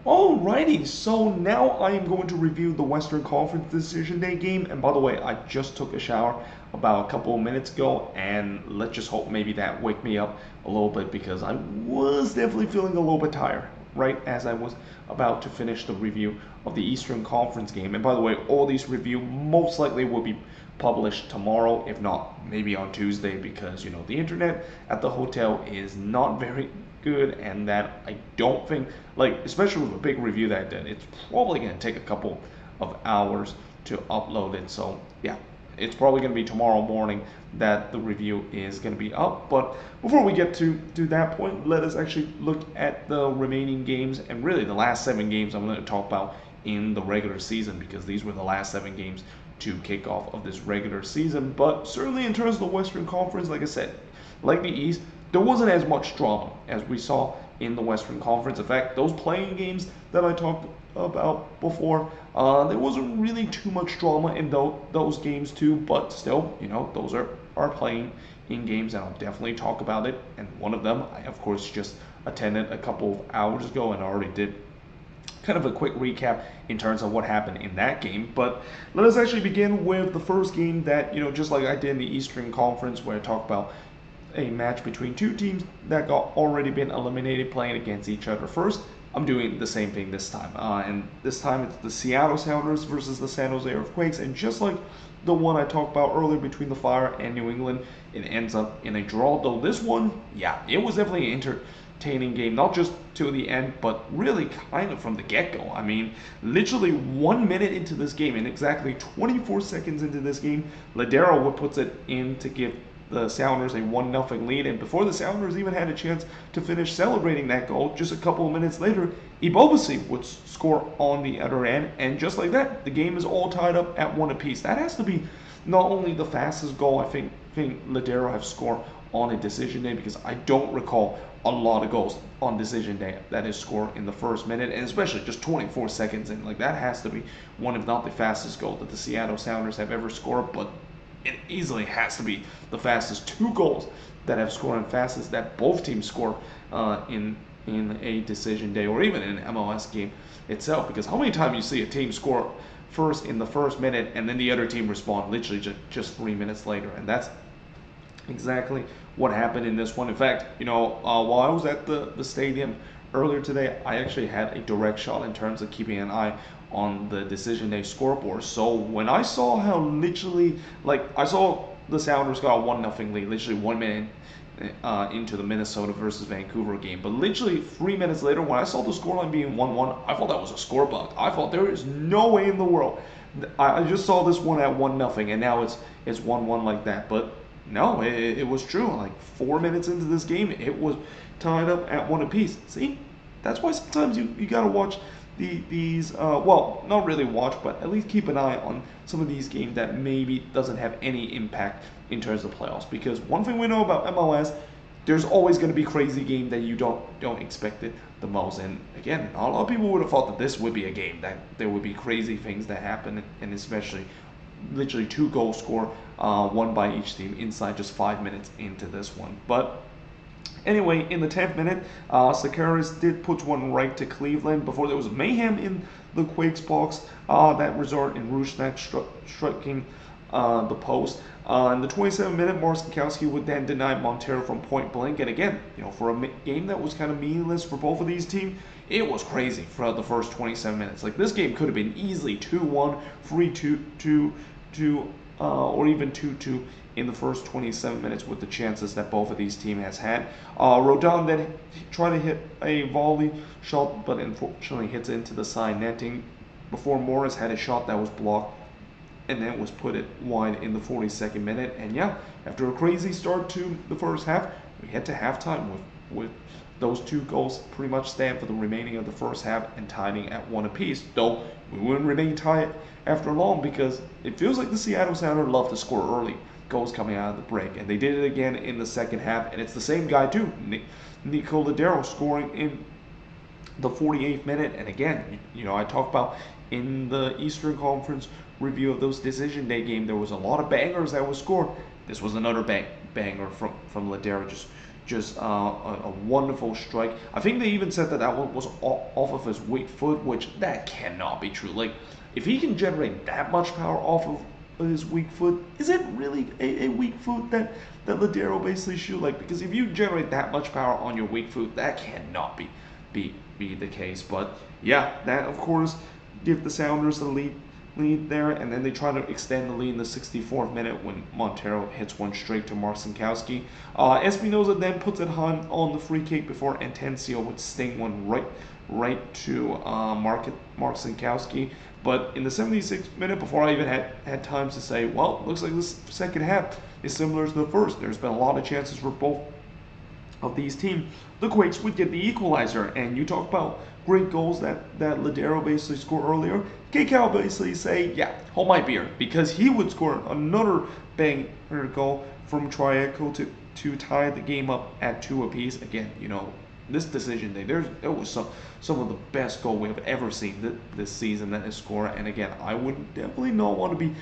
Alrighty, so now I am going to review the Western Conference Decision Day game. And by the way, I just took a shower about a couple of minutes ago, and let's just hope maybe that wake me up a little bit because I was definitely feeling a little bit tired right as I was about to finish the review of the Eastern Conference game. And by the way, all these review most likely will be published tomorrow, if not maybe on Tuesday, because the internet at the hotel is not very good, and that I don't think, like, especially with a big review that I did, it's probably going to take a couple of hours to upload it. So yeah, it's probably going to be tomorrow morning that the review is going to be up. But before we get to that point, let us actually look at the remaining games, and really the last 7 games I'm going to talk about in the regular season, because these were the last 7 games to kick off of this regular season. But certainly in terms of the Western Conference, like I said, like the East, there wasn't as much drama as we saw in the Western Conference. In fact, those playing games that I talked about before, there wasn't really too much drama in those games too, but still, those are playing in games, and I'll definitely talk about it. And one of them, I of course just attended a couple of hours ago, and I already did kind of a quick recap in terms of what happened in that game. But let us actually begin with the first game that, just like I did in the Eastern Conference, where I talked about a match between two teams that got already been eliminated playing against each other first. I'm doing the same thing this time, and this time it's the Seattle Sounders versus the San Jose Earthquakes. And just like the one I talked about earlier between the Fire and New England, it ends up in a draw. Though this one, yeah, it was definitely an entertaining game, not just to the end, but really kind of from the get-go. I mean, literally 1 minute into this game, and exactly 24 seconds into this game, Ladero puts it in to give the Sounders a 1-0 lead. And before the Sounders even had a chance to finish celebrating that goal, just a couple of minutes later, Ibobasi would score on the other end. And just like that, the game is all tied up at 1 apiece. That has to be not only the fastest goal I think Ladero have scored on a decision day, because I don't recall a lot of goals on decision day that is scored in the first minute, and especially just 24 seconds in. Like, that has to be one, if not the fastest goal that the Seattle Sounders have ever scored. But it easily has to be the fastest 2 goals that have scored, and fastest that both teams score in a decision day, or even in an MLS game itself. Because how many times you see a team score first in the first minute and then the other team respond literally just 3 minutes later? And that's exactly what happened in this one. In fact, while I was at the stadium earlier today, I actually had a direct shot in terms of keeping an eye on the decision day scoreboard. So when I saw how literally, like, I saw the Sounders got a 1-0 lead literally 1 minute into the Minnesota versus Vancouver game. But literally 3 minutes later, when I saw the scoreline being 1-1, I thought that was a score bug. I thought there is no way in the world. I just saw this one at 1-0, and now it's 1-1 like that. But no, it was true. Like 4 minutes into this game, it was tied up at 1 apiece. See, that's why sometimes you gotta watch these well, not really watch, but at least keep an eye on some of these games that maybe doesn't have any impact in terms of playoffs. Because one thing we know about MLS, there's always going to be crazy game that you don't expect it the most. And again, a lot of people would have thought that this would be a game that there would be crazy things that happen, and especially literally 2 goals scored, one by each team inside just 5 minutes into this one. But anyway, in the 10th minute, Sakaris did put one right to Cleveland before there was mayhem in the Quakes box. That result in Rusnak striking the post. In the 27th minute, Marcinkowski would then deny Montero from point blank. And again, for a game that was kind of meaningless for both of these teams, it was crazy throughout the first 27 minutes. Like, this game could have been easily 2-1, 3-2, or even 2-2 in the first 27 minutes with the chances that both of these teams has had. Rodon then tried to hit a volley shot, but unfortunately hits into the side netting before Morris had a shot that was blocked, and then was put it wide in the 42nd minute. And yeah, after a crazy start to the first half, we head to halftime with those 2 goals pretty much stand for the remaining of the first half and tying at 1 apiece. Though we wouldn't remain tied after long, because it feels like the Seattle Sounders love to score early goals coming out of the break, and they did it again in the second half. And it's the same guy too, Nico Ladero, scoring in the 48th minute. And again, I talked about in the Eastern Conference review of those decision day game, there was a lot of bangers that was scored. This was another banger from Ladero, just just a wonderful strike. I think they even said that that one was off of his weak foot, which that cannot be true. Like, if he can generate that much power off of his weak foot, is it really a weak foot that Ladero basically shoot? Like, because if you generate that much power on your weak foot, that cannot be the case. But yeah, that of course give the Sounders the lead there, and then they try to extend the lead in the 64th minute when Montero hits one straight to Mark Sinkowski. Espinoza then puts it on the free kick before Antencio would sting one right to Mark Sinkowski. But in the 76th minute, before I even had time to say, well, looks like this second half is similar to the first. There's been a lot of chances for both of these teams. The Quakes would get the equalizer, and you talk about great goals that Ladero basically scored earlier. KCal basically say, yeah, hold my beer, because he would score another banger goal from Trieco to tie the game up at 2 apiece. Again, this decision day, there was some of the best goal we have ever seen this season that is scored. And again, I would definitely not want to be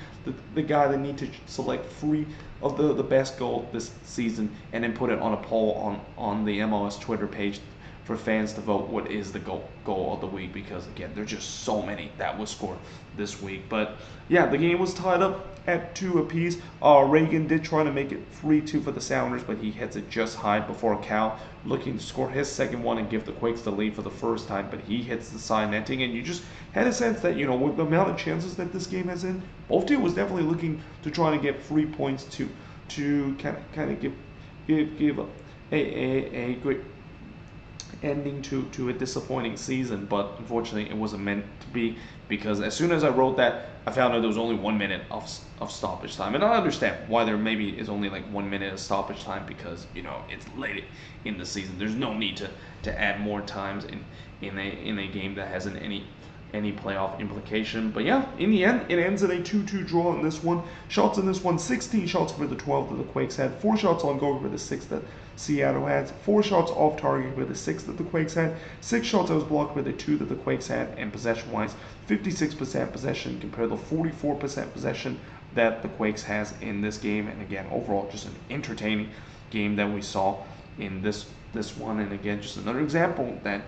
the guy that need to select 3 of the best goal this season and then put it on a poll on the MLS Twitter page for fans to vote what is the goal of the week, because again, there's just so many that was scored this week. But yeah, the game was tied up at 2 apiece. Reagan did try to make it 3-2 for the Sounders, but he hits it just high before Cal looking to score his second one and give the Quakes the lead for the first time, but he hits the side netting, and you just had a sense that, with the amount of chances that this game has in, both teams was definitely looking to try to get 3 points to kind of give a great ending to a disappointing season. But unfortunately it wasn't meant to be, because as soon as I wrote that, I found out there was only 1 minute of stoppage time. And I understand why there maybe is only like 1 minute of stoppage time, because it's late in the season. There's no need to add more times in a game that hasn't any playoff implication. But yeah, in the end, it ends in a 2-2 draw in this one. Shots in this one, 16 shots for the 12 that the Quakes had, 4 shots on goal for the 6 that Seattle had, 4 shots off target with the 6 that the Quakes had, 6 shots that was blocked with the 2 that the Quakes had, and possession-wise, 56% possession compared to 44% possession that the Quakes has in this game. And again, overall, just an entertaining game that we saw in this one. And again, just another example that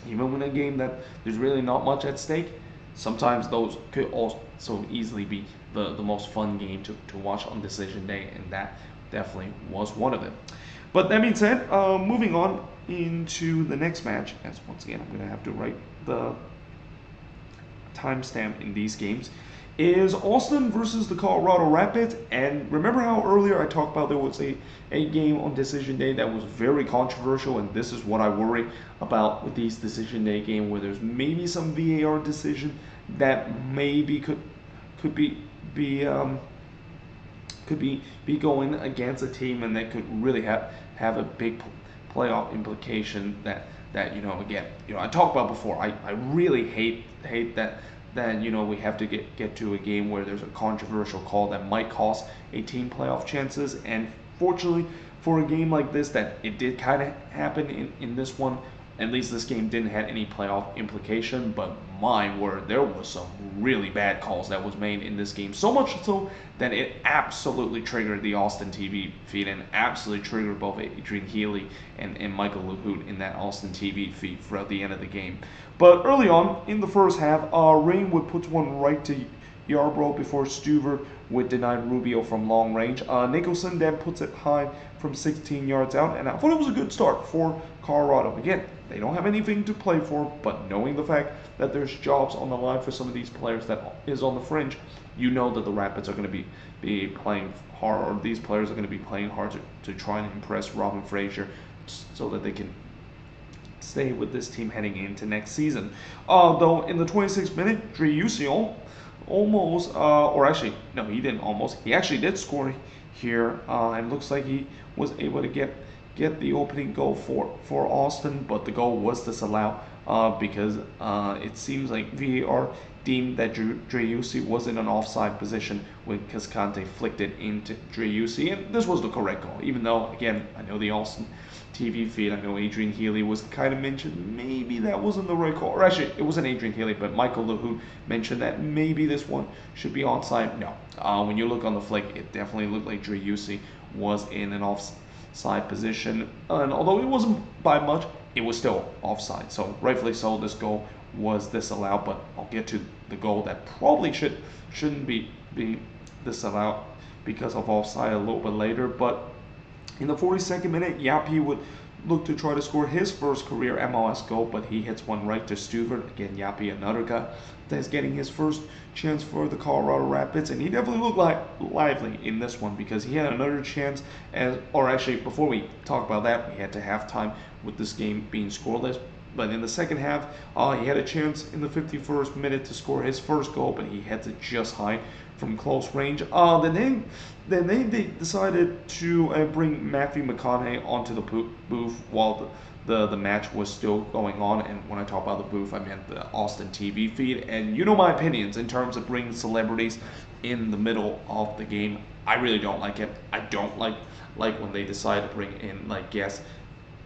even in a game that there's really not much at stake, sometimes those could also easily be the most fun game to watch on decision day, and that definitely was one of them. But that being said, moving on into the next match, as once again I'm going to have to write the timestamp in these games, is Austin versus the Colorado Rapids. And remember how earlier I talked about there was a game on decision day that was very controversial, and this is what I worry about with these decision day game, where there's maybe some VAR decision that maybe could be going against a team, and that could really have a big playoff implication that again, I talked about before. I really hate that we have to get to a game where there's a controversial call that might cost a team playoff chances. And fortunately for a game like this, that it did kind of happen in this one. At least this game didn't have any playoff implication, but my word, there was some really bad calls that was made in this game. So much so that it absolutely triggered the Austin TV feed, and absolutely triggered both Adrian Healy and Michael LaHoot in that Austin TV feed throughout the end of the game. But early on in the first half, Rainwood puts one right to Yarbrough before Stuver would deny Rubio from long range. Nicholson then puts it high from 16 yards out, and I thought it was a good start for Colorado. Again, they don't have anything to play for, but knowing the fact that there's jobs on the line for some of these players that is on the fringe, you know that the Rapids are going to be playing hard, or these players are going to be playing hard to try and impress Robin Fraser so that they can stay with this team heading into next season. Though in the 26th minute, Driussi almost, or actually, no, he didn't almost. He actually did score here, and looks like he was able to get the opening goal for Austin, but the goal was disallowed because it seems like VAR deemed that Driussi was in an offside position when Cascante flicked it into Driussi, and this was the correct goal. Even though, again, I know the Austin TV feed, I know Adrian Healy was kind of mentioned maybe that wasn't the right call, or actually it wasn't Adrian Healy, but Michael LaHoot mentioned that maybe this one should be onside. No, when you look on the flick, it definitely looked like Driussi was in an offside position. And although it wasn't by much, it was still offside. So rightfully so, this goal was disallowed. But I'll get to the goal that probably shouldn't be disallowed because of offside a little bit later. But in the 42nd minute, Yapi would look to try to score his first career MLS goal, but he hits one right to Stewart. Again, Yapi, another guy that's getting his first chance for the Colorado Rapids, and he definitely looked like lively in this one because he had another chance. Or actually, before we talk about that, we head to halftime with this game being scoreless. But in the second half, he had a chance in the 51st minute to score his first goal, but he heads it just high from close range. Then they decided to bring Matthew McConaughey onto the booth while the match was still going on. And when I talk about the booth, I meant the Austin TV feed. And you know my opinions in terms of bringing celebrities in the middle of the game. I really don't like it. I don't like when they decide to bring in like guests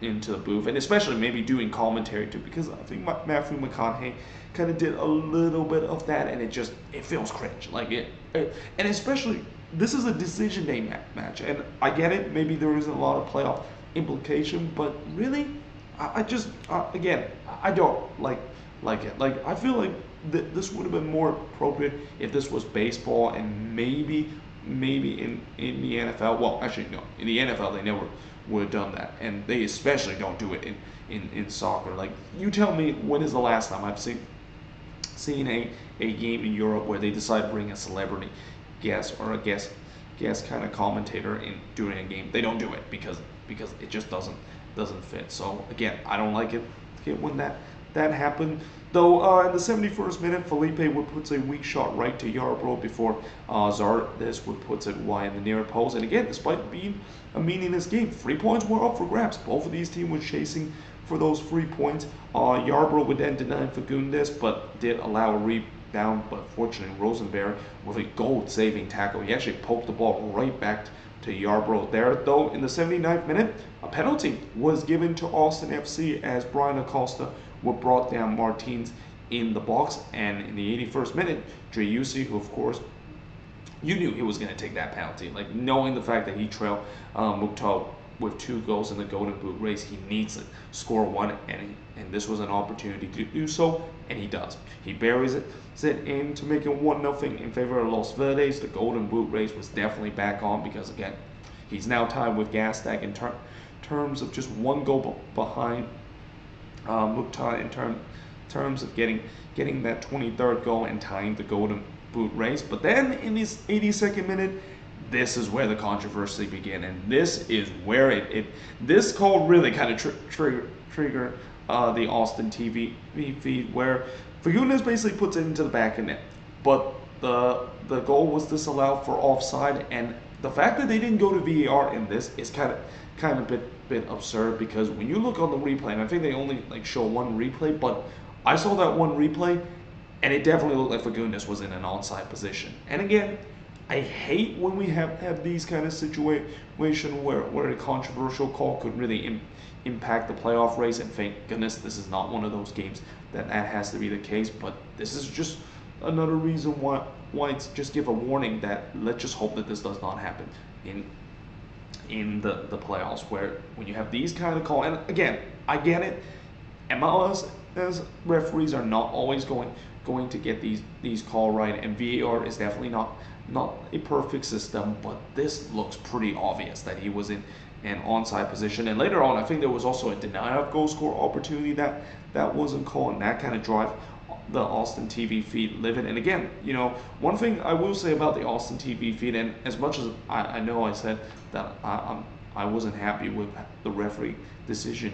into the booth, and especially maybe doing commentary too, because I think Matthew McConaughey kind of did a little bit of that, and it feels cringe. Like and especially this is a decision day match, and I get it. Maybe there isn't a lot of playoff implication, but really, I just again, I don't like it. Like I feel like this would have been more appropriate if this was baseball, and maybe in the NFL. Well, actually no, in the NFL they never would have done that, and they especially don't do it in soccer. Like, you tell me, when is the last time I've seen a game in Europe where they decide to bring a celebrity guest or a guest kind of commentator in during a game? They don't do it because it just doesn't fit. So again, I don't like it when that happened. Though in the 71st minute, Felipe would put a weak shot right to Yarbrough before Zardes would put it wide in the near post. And again, despite being a meaningless game, 3 points were up for grabs. Both of these teams were chasing for those 3 points. Yarbrough would then deny Fagundes, but did allow a rebound. But fortunately, Rosenberg with a goal-saving tackle, he actually poked the ball right back to Yarbrough there. Though in the 79th minute, a penalty was given to Austin FC as Brian Acosta would brought down Martins in the box. And in the 81st minute, Driussi, who of course you knew he was going to take that penalty, like knowing the fact that he trailed Mukhtar with 2 goals in the Golden Boot race, he needs to score one, and this was an opportunity to do so, and he does. He buries it in to make it 1-0 in favor of Los Verdes. The Golden Boot race was definitely back on because again, he's now tied with Gastak in terms of just 1 goal behind Mukhtar in terms of getting that 23rd goal and tying the Golden Boot race. But then in this 82nd minute, this is where the controversy began, and this is where this call really kind of trigger the Austin TV feed, where Fagundes basically puts it into the back of net, but the goal was disallowed for offside. And the fact that they didn't go to VAR in this is kind of bit absurd, because when you look on the replay, and I think they only show 1 replay, but I saw that 1 replay, and it definitely looked like Fagundes was in an onside position. And again, I hate when we have these kind of situation where a controversial call could really impact the playoff race, and thank goodness this is not one of those games that has to be the case. But this is just another reason why it's just give a warning that let's just hope that this does not happen in the playoffs, where when you have these kind of calls. And again, I get it, MLS as referees are not always going to get these call right, and VAR is definitely not a perfect system, but this looks pretty obvious that he was in an onside position. And later on, I think there was also a denial of goal score opportunity that wasn't called, and that kind of drive the Austin TV feed livid. And again, one thing I will say about the Austin TV feed, and as much as I know I said that I wasn't happy with the referee decision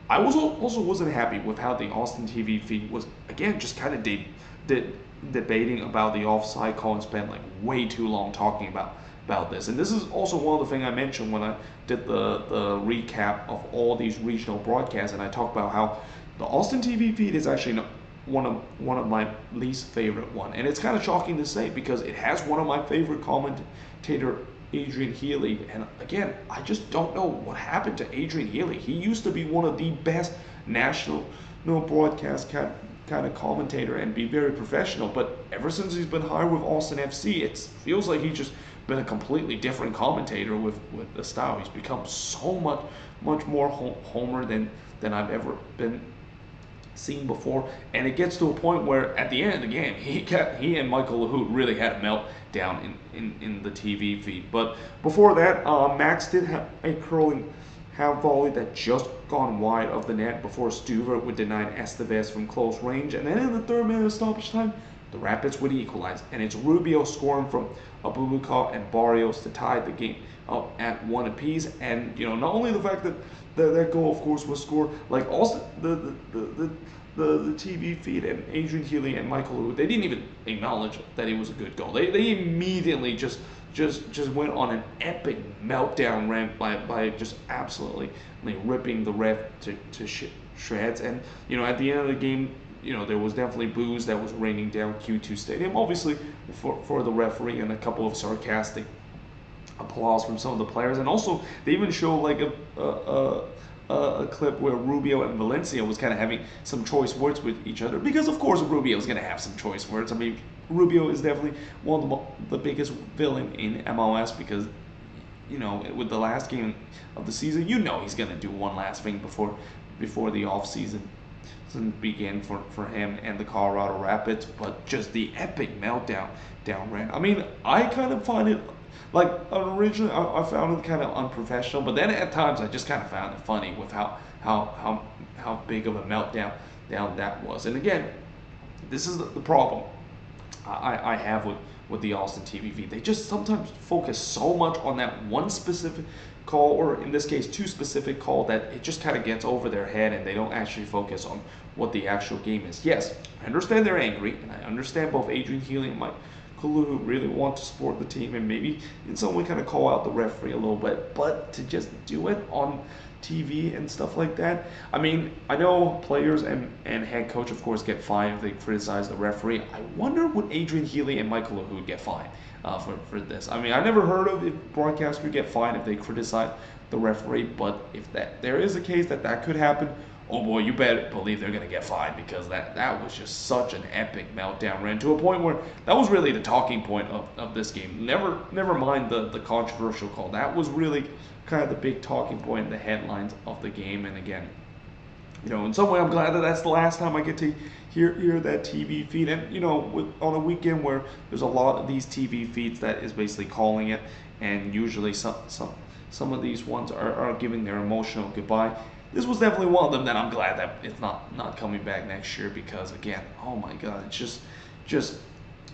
I also wasn't happy with how the Austin TV feed was, again, just kind of debating about the offside call and spent way too long talking about this. And this is also one of the things I mentioned when I did the recap of all these regional broadcasts, and I talked about how the Austin TV feed is actually one of my least favorite one. And it's kind of shocking to say, because it has one of my favorite commentator, Adrian Healy. And again, I just don't know what happened to Adrian Healy. He used to be one of the best national broadcast kind of commentator and be very professional, but ever since he's been hired with Austin FC, it feels like he just been a completely different commentator with the style. He's become so much more homer than I've ever been seen before, and it gets to a point where at the end of the game, he and Michael Lahoud really had a meltdown in the TV feed. But before that, Max did have a curling half volley that just gone wide of the net before Stuver would deny Estevez from close range, and then in the 3rd minute of stoppage time, the Rapids would equalize, and it's Rubio scoring from Abubakar and Barrios to tie the game up at 1 apiece. And not only the fact that that goal, of course, was scored, like also the TV feed and Adrian Healy and Michael Lahoud, they didn't even acknowledge that it was a good goal. They immediately just went on an epic meltdown rant by just absolutely ripping the ref to shreds. And at the end of the game, there was definitely booze that was raining down Q2 Stadium, obviously for the referee, and a couple of sarcastic applause from some of the players. And also they even show like a clip where Rubio and Valencia was kind of having some choice words with each other, because of course Rubio is going to have some choice words. I mean, Rubio is definitely one of the biggest villain in MLS, because with the last game of the season, he's going to do one last thing before the off season begin for him and the Colorado Rapids. But just the epic meltdown rant. I mean, I kind of find it, like, originally I found it kind of unprofessional, but then at times I just kind of found it funny with how big of a meltdown that was. And again, this is the problem I have with the Austin TV feed. They just sometimes focus so much on that one specific call, or in this case 2 specific call, that it just kind of gets over their head, and they don't actually focus on what the actual game is. Yes, I understand they're angry, and I understand both Adrian Healy and Mike who really want to support the team and maybe in some way kind of call out the referee a little bit, but to just do it on TV and stuff like that. I mean, I know players and head coach, of course, get fined if they criticize the referee. I wonder would Adrian Healy and Michael Lahoud get fined for this. I mean, I never heard of if broadcasters get fined if they criticize the referee, but if there is a case that could happen, oh boy, you better believe they're going to get fined, because that was just such an epic meltdown rant, to a point where that was really the talking point of this game. Never mind the controversial call. That was really kind of the big talking point in the headlines of the game. And again, in some way I'm glad that that's the last time I get to hear that TV feed. And on a weekend where there's a lot of these TV feeds that is basically calling it, and usually some of these ones are giving their emotional goodbye. This was definitely one of them that I'm glad that it's not coming back next year, because again, oh my God, it's just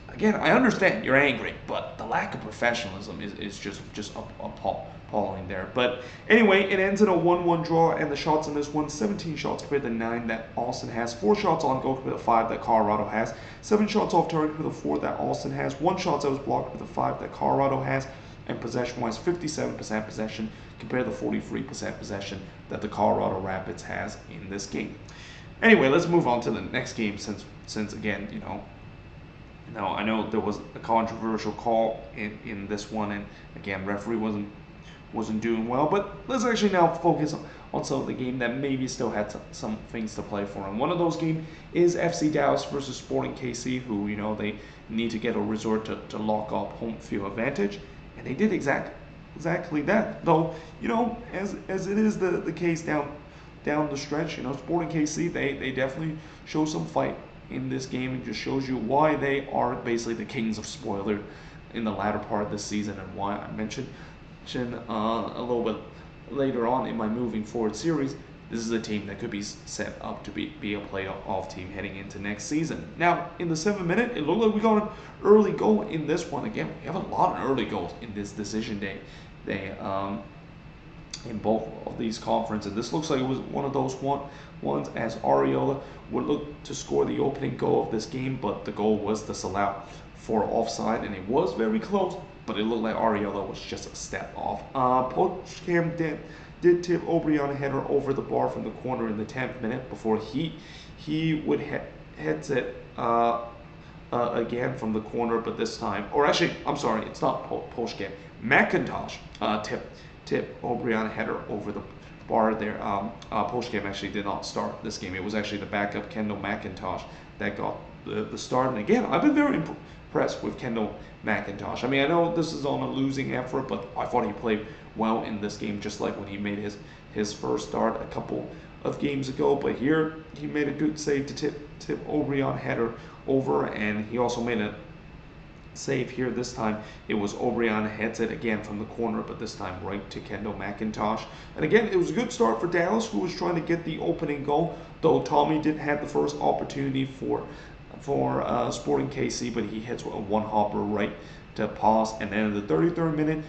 again, I understand you're angry, but the lack of professionalism is just appalling there. But anyway, it ends in a 1-1 draw, and the shots in this one, 17 shots compared to 9 that Austin has, 4 shots on goal compared to 5 that Colorado has, 7 shots off target compared to 4 that Austin has, 1 shot that was blocked compared to 5 that Colorado has, and possession-wise, 57% possession compared to 43% possession that the Colorado Rapids has in this game. Anyway, let's move on to the next game, since again, now I know there was a controversial call in this one, and again, referee wasn't doing well. But let's actually now focus on some of the game that maybe still had some things to play for. And one of those games is FC Dallas versus Sporting KC, who they need to get a result to lock up home field advantage. And they did exactly that. Though, as it is the case down the stretch, Sporting KC, they definitely show some fight in this game. It just shows you why they are basically the kings of spoiler in the latter part of this season, and why I mentioned a little bit later on in my moving forward series, this is a team that could be set up to be a playoff team heading into next season. Now, in the 7th minute, it looked like we got an early goal in this one. Again, we have a lot of early goals in this decision day in both of these conferences. This looks like it was one of those ones, as Ariola would look to score the opening goal of this game, but the goal was disallowed for offside, and it was very close, but it looked like Ariola was just a step off. Postcam did tip O'Brien a header over the bar from the corner in the 10th minute before he would heads it again from the corner, but this time, or actually, I'm sorry, it's not Postcam. McIntosh tip O'Brien a header over the bar there. Post game actually did not start this game. It was actually the backup Kendall McIntosh that got the start. And again, I've been very impressed with Kendall McIntosh. I mean, I know this is on a losing effort, but I thought he played well in this game, just like when he made his first start a couple of games ago. But here he made a good save to tip O'Brien header over, and he also made a save here. This time it was O'Brien heads it again from the corner, but this time right to Kendall McIntosh. And again, it was a good start for Dallas, who was trying to get the opening goal, though Tommy did have the first opportunity for Sporting KC, but he hits a one-hopper right to pause. And then in the 33rd minute,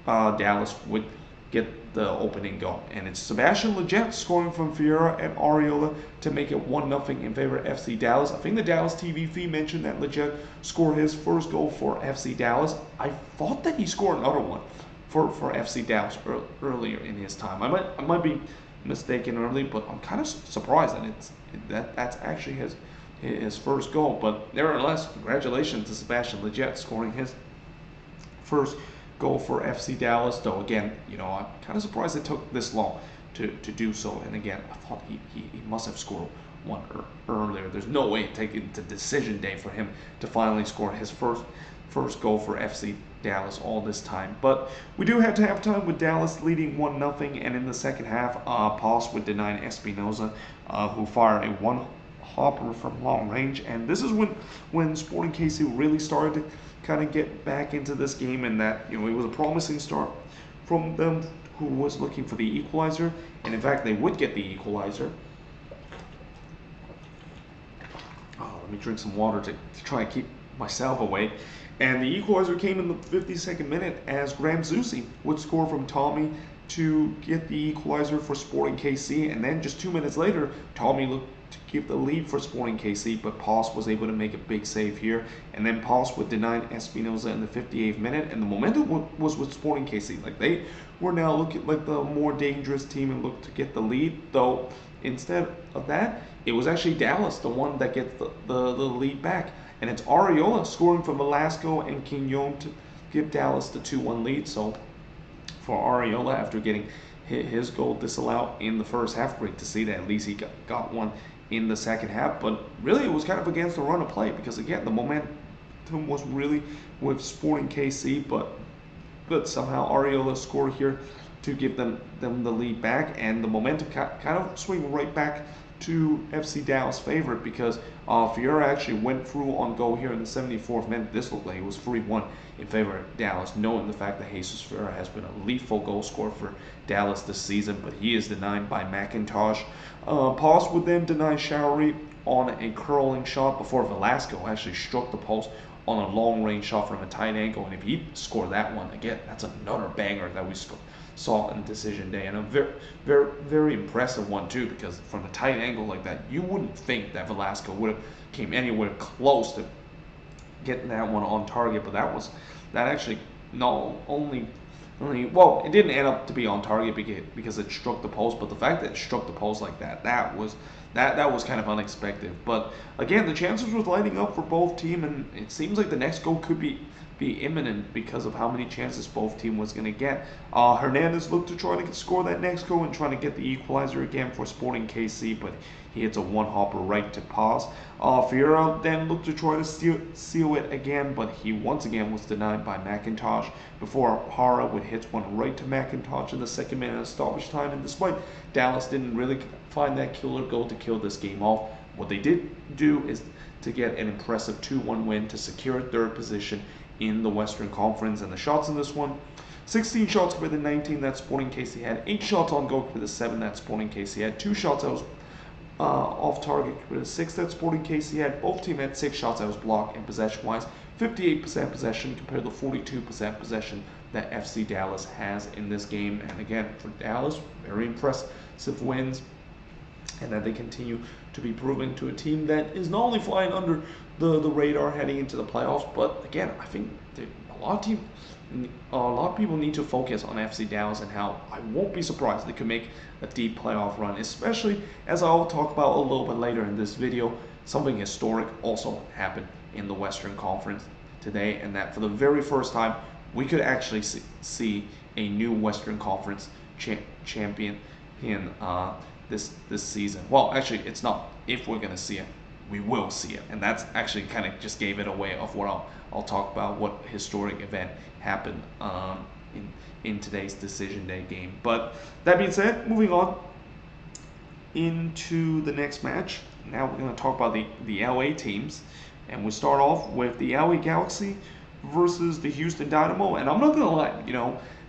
Dallas would get the opening goal. And it's Sebastian Lletget scoring from Ferreira and Arriola to make it 1-0 in favor of FC Dallas. I think the Dallas TV feed mentioned that Lletget scored his first goal for FC Dallas. I thought that he scored another one for FC Dallas earlier in his time. I might be mistaken early, but I'm kind of surprised that that's actually his first goal. But nevertheless, congratulations to Sebastian Lletget scoring his first goal for FC Dallas. Though again, I'm kind of surprised it took this long to do so. And again, I thought he must have scored one earlier. There's no way taking to decision day for him to finally score his first goal for FC Dallas all this time. But we do have to have time with Dallas leading 1-0, and in the second half, Paz would deny Espinoza, who fired a one-hopper from long range. And this is when Sporting KC really started to kind of get back into this game, and that it was a promising start from them, who was looking for the equalizer, and in fact they would get the equalizer. Let me drink some water to try and keep myself awake. And the equalizer came in the 52nd minute as Graham Zusi would score from Tommy to get the equalizer for Sporting KC, and then just 2 minutes later, Tommy looked to give the lead for Sporting KC, but Paz was able to make a big save here, and then Paz would deny Espinoza in the 58th minute, and the momentum was with Sporting KC. Like, they were now looking like the more dangerous team and looked to get the lead, though instead of that, it was actually Dallas, the one that gets the lead back, and it's Arriola scoring from Velasco and Quignon to give Dallas the 2-1 lead. So for Arriola, after getting his goal disallowed in the first half, great to see that at least he got one in the second half. But really, it was kind of against the run of play, because again, the momentum was really with Sporting KC, but somehow Arriola scored here to give them the lead back, and the momentum kind of swing right back to FC Dallas' favorite, because Ferreira actually went through on goal here in the 74th minute. This looked like it was 3-1 in favor of Dallas, knowing the fact that Jesus Ferreira has been a lethal goal scorer for Dallas this season, but he is denied by McIntosh. Paz would then deny Showery on a curling shot before Velasco actually struck the post on a long-range shot from a tight angle, and if he scored that one, again, that's another banger that we saw in decision day, and a very, very, very impressive one too, because from a tight angle like that, you wouldn't think that Velasco would have came anywhere close to getting that one on target, but that actually not only well, it didn't end up to be on target because it struck the post, but the fact that it struck the post like that was kind of unexpected. But again, the chances were lighting up for both teams, and it seems like the next goal could be imminent because of how many chances both team was going to get. Hernandez looked to try to score that next goal and trying to get the equalizer again for Sporting KC, but he hits a one-hopper right to Paz. Ferreira then looked to try to seal it again, but he once again was denied by McIntosh before Hara would hit one right to McIntosh in the second minute of stoppage time. And despite Dallas didn't really find that killer goal to kill this game off, what they did do is to get an impressive 2-1 win to secure third position in the Western Conference. And the shots in this one, 16 shots compared to 19 that Sporting KC had, 8 shots on goal compared to 7 that Sporting KC had, 2 shots that was off target compared to 6 that Sporting KC had. Both teams had 6 shots that was blocked, and possession-wise, 58% possession compared to 42% possession that FC Dallas has in this game. And again, for Dallas, very impressive wins, and that they continue to be proving to a team that is not only flying under the radar heading into the playoffs, but again, I think a lot of people need to focus on FC Dallas and how I won't be surprised they could make a deep playoff run, especially as I'll talk about a little bit later in this video. Something historic also happened in the Western Conference today, and that for the very first time we could actually see a new Western Conference champion in this season. Well, actually, it's not if we're gonna see it, we will see it, and that's actually kind of just gave it away of what I'll talk about, what historic event happened in today's decision day game. But that being said, moving on into the next match. Now we're going to talk about the LA teams, and we start off with the LA Galaxy versus the Houston Dynamo. And I'm not going to lie,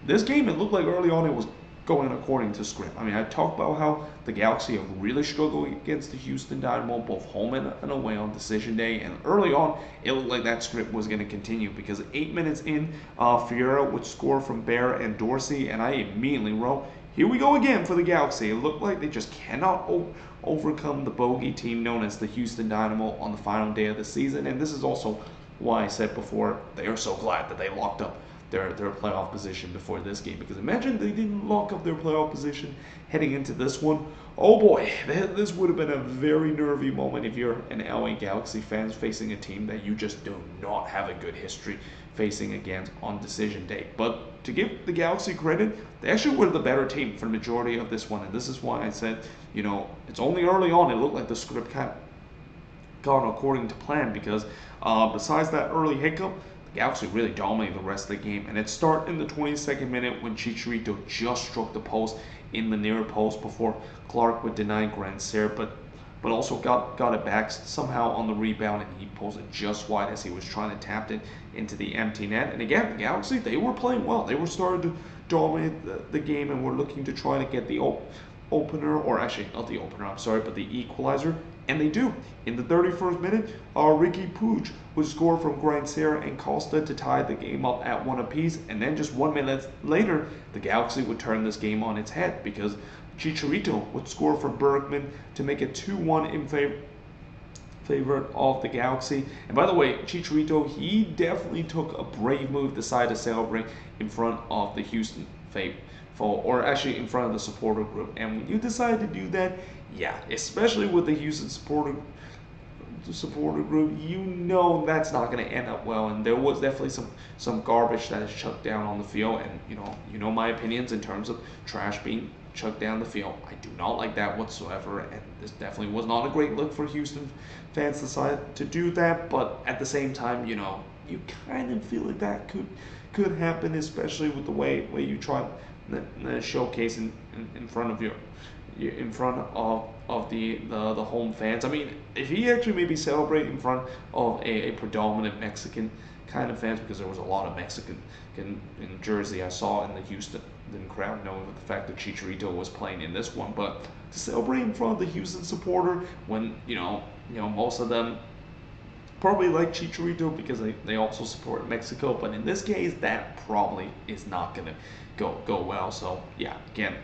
this game, it looked like early on it was going according to script. I mean, I talked about how the Galaxy have really struggled against the Houston Dynamo, both home and away on decision day. And early on, it looked like that script was going to continue, because 8 minutes in, Fiera would score from Bear and Dorsey, and I immediately wrote, here we go again for the Galaxy. It looked like they just cannot overcome the bogey team known as the Houston Dynamo on the final day of the season. And this is also why I said before, they are so glad that they locked up their playoff position before this game. Because imagine they didn't lock up their playoff position heading into this one. Oh boy, this would have been a very nervy moment if you're an LA Galaxy fan facing a team that you just do not have a good history facing against on decision day. But to give the Galaxy credit, they actually were the better team for the majority of this one. And this is why I said, it's only early on it looked like the script kind of gone according to plan, because besides that early hiccup, the Galaxy really dominated the rest of the game. And it started in the 22nd minute when Chicharito just struck the post in the near post before Clark would deny Grandsir, but also got it back somehow on the rebound, and he pulls it just wide as he was trying to tap it into the empty net. And again, the Galaxy, they were playing well. They were starting to dominate the game, and were looking to try to get the opener, or actually not the opener, I'm sorry, but the equalizer. And they do. In the 31st minute, Ricky Puig would score from Grandsir and Costa to tie the game up at 1 apiece. And then just 1 minute later, the Galaxy would turn this game on its head, because Chicharito would score for Bergman to make it 2-1 in favor of the Galaxy. And by the way, Chicharito, he definitely took a brave move, decided to celebrate in front of the Houston faithful, or actually in front of the supporter group. And when you decide to do that, yeah, especially with the Houston supporter group, that's not going to end up well. And there was definitely some garbage that is chucked down on the field. And you know my opinions in terms of trash being chucked down the field. I do not like that whatsoever, and this definitely was not a great look for Houston fans to decide to do that. But at the same time, you kind of feel like that could happen, especially with the way you try to showcase in front of the home fans. I mean, if he actually maybe celebrate in front of a predominant Mexican kind of fans, because there was a lot of Mexican in Jersey I saw in the Houston crowd, knowing the fact that Chicharito was playing in this one. But to celebrate in front of the Houston supporter, when most of them probably like Chicharito because they also support Mexico, but in this case that probably is not gonna go well. So yeah, again,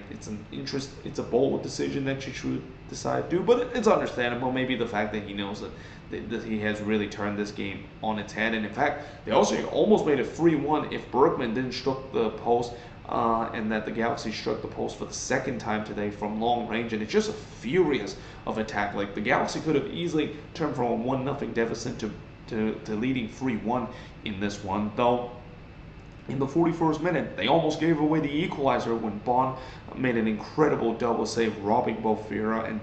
it's a bold decision that Chicharito decided to do, but it's understandable. Maybe the fact that he knows that he has really turned this game on its head. And in fact, they also almost made it 3-1 if Bergman didn't struck the post, and that the Galaxy struck the post for the second time today from long range. And it's just a furious of attack. Like, the Galaxy could have easily turned from a 1-0 deficit to leading 3-1 in this one, though. In the 41st minute, they almost gave away the equalizer when Bond made an incredible double save, robbing both Fiera and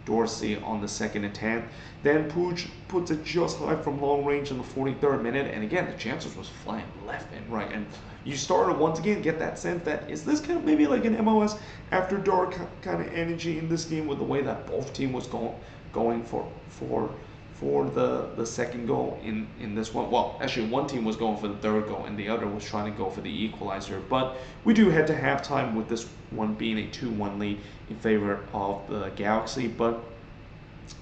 Dorsey on the second attempt. Then Puig puts it just high from long range in the 43rd minute, and again, the chances was flying left and right. And you started once again get that sense that, is this kind of maybe like an MLS After Dark kind of energy in this game, with the way that both teams was going for the second goal in this one. Well, actually, one team was going for the third goal, and the other was trying to go for the equalizer. But we do head to halftime with this one being a 2-1 lead in favor of the Galaxy. But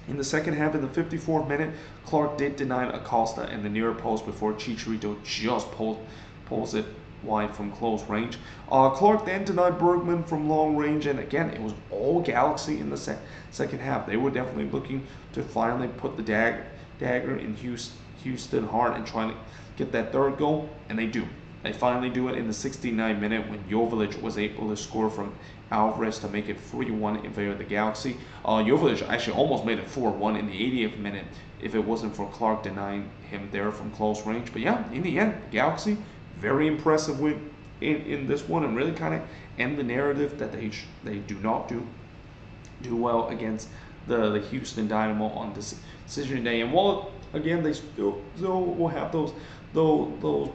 in the second half, in the 54th minute, Clark did deny Acosta in the near post before Chicharito just pulls it wide from close range. Clark then denied Bergman from long range, and again, it was all Galaxy in the second half. They were definitely looking to finally put the dagger in Houston heart and trying to get that third goal, and they do. They finally do it in the 69th minute when Joveljic was able to score from Alvarez to make it 3-1 in favor of the Galaxy. Joveljic actually almost made it 4-1 in the 80th minute if it wasn't for Clark denying him there from close range. But yeah, in the end, the Galaxy, very impressive win in this one and really kind of end the narrative that they do not do well against the Houston Dynamo on this decision day. And while again they still will have those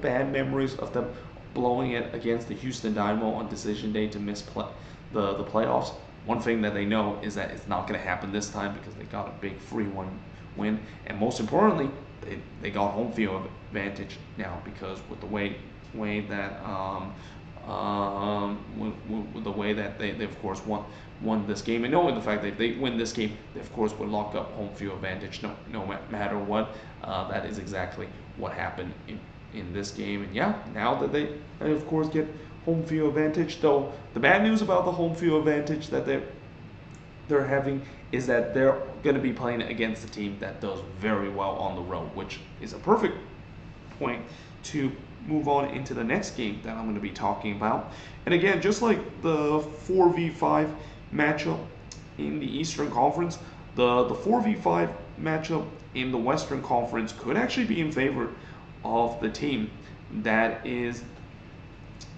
bad memories of them blowing it against the Houston Dynamo on decision day to miss the playoffs, one thing that they know is that it's not going to happen this time because they got a big 3-1 win, and most importantly, they got home field advantage now because with the way that with the way that they of course won this game, and knowing the fact that if they win this game, they of course would lock up home field advantage no matter what. That is exactly what happened in this game. And yeah, now that they of course get home field advantage, though the bad news about the home field advantage that they're having is that they're going to be playing against a team that does very well on the road, which is a perfect point to move on into the next game that I'm going to be talking about. And again, just like the 4v5 matchup in the Eastern Conference, the 4v5 matchup in the Western Conference could actually be in favor of the team that is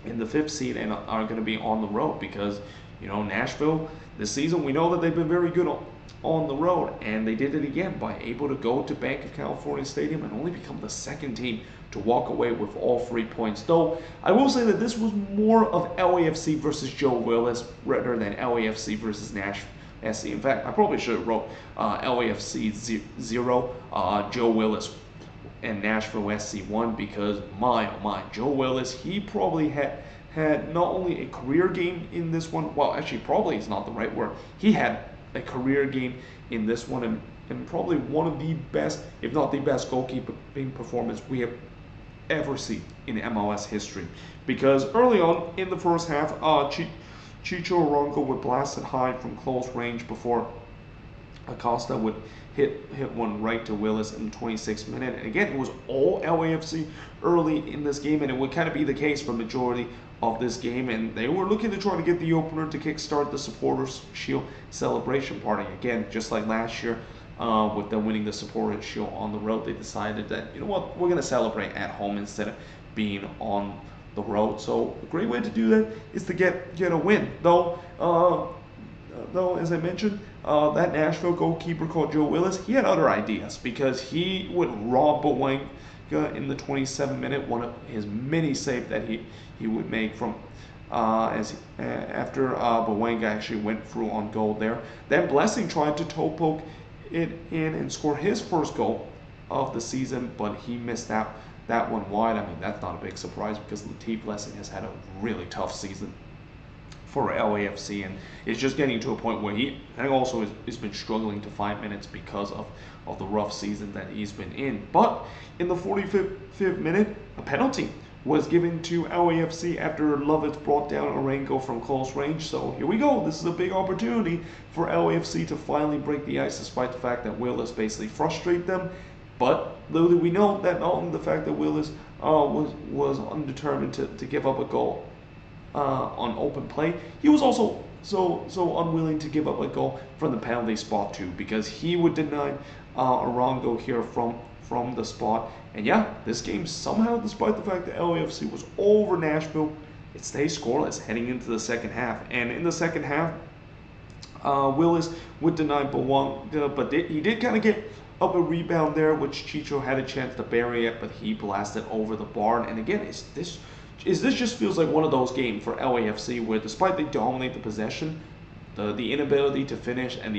in the 5th seed and are going to be on the road, because Nashville this season, we know that they've been very good on the road, and they did it again by able to go to Bank of California Stadium and only become the second team to walk away with all 3 points. Though I will say that this was more of LAFC versus Joe Willis rather than LAFC versus Nashville SC. In fact, I probably should have wrote LAFC 0, Joe Willis and Nashville SC 1, because my oh my, Joe Willis, he probably had not only a career game in this one, well actually probably is not the right word, he had a career game in this one, and probably one of the best, if not the best, goalkeeping performance we have ever seen in MLS history. Because early on in the first half, Chicho Arango would blast it high from close range before Acosta would hit one right to Willis in the 26th minute. And again, it was all LAFC early in this game, and it would kind of be the case for majority of this game. And they were looking to try to get the opener to kickstart the Supporters Shield celebration party. Again, just like last year, with them winning the Supporters Shield on the road, they decided that, what, we're going to celebrate at home instead of being on the road. So a great way to do that is to get a win. Though, as I mentioned, that Nashville goalkeeper called Joe Willis, he had other ideas, because he would rob Bowenga in the 27th minute, one of his many saves that he would make from after Bowenga actually went through on goal there. Then Blessing tried to toe poke it in and score his first goal of the season, but he missed that one wide. I mean, that's not a big surprise because Latif Blessing has had a really tough season for LAFC, and it's just getting to a point where he also has been struggling to find minutes because of the rough season that he's been in. But in the 45th minute, a penalty was given to LAFC after Lovitz brought down Arango from close range. So here we go. This is a big opportunity for LAFC to finally break the ice, despite the fact that Willis basically frustrated them. But little did we know that not only the fact that Willis was undetermined to give up a goal on open play, he was also so unwilling to give up a goal from the penalty spot too, because he would deny Arango here from the spot. And yeah, this game somehow, despite the fact that LAFC was over Nashville, it stays scoreless heading into the second half. And in the second half, Willis would deny Bowenga, but he did kind of get up a rebound there, which Chicho had a chance to bury it, but he blasted over the bar. And again, this just feels like one of those games for LAFC where, despite they dominate the possession, the inability to finish, and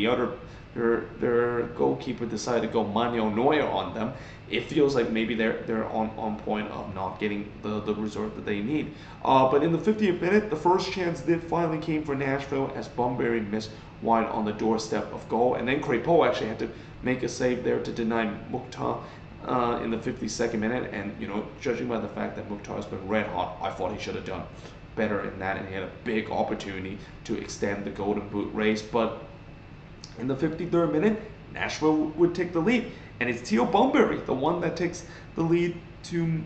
their goalkeeper decided to go Manuel Neuer on them, it feels like maybe they're on point of not getting the result that they need. But in the 50th minute, the first chance did finally came for Nashville as Bunbury missed wide on the doorstep of goal, and then Crepeau actually had to make a save there to deny Mukhtar in the 52nd minute. And judging by the fact that Mukhtar has been red hot, I thought he should have done better in that, and he had a big opportunity to extend the golden boot race. But in the 53rd minute, Nashville would take the lead, and it's Theo Bunbury, the one that takes the lead to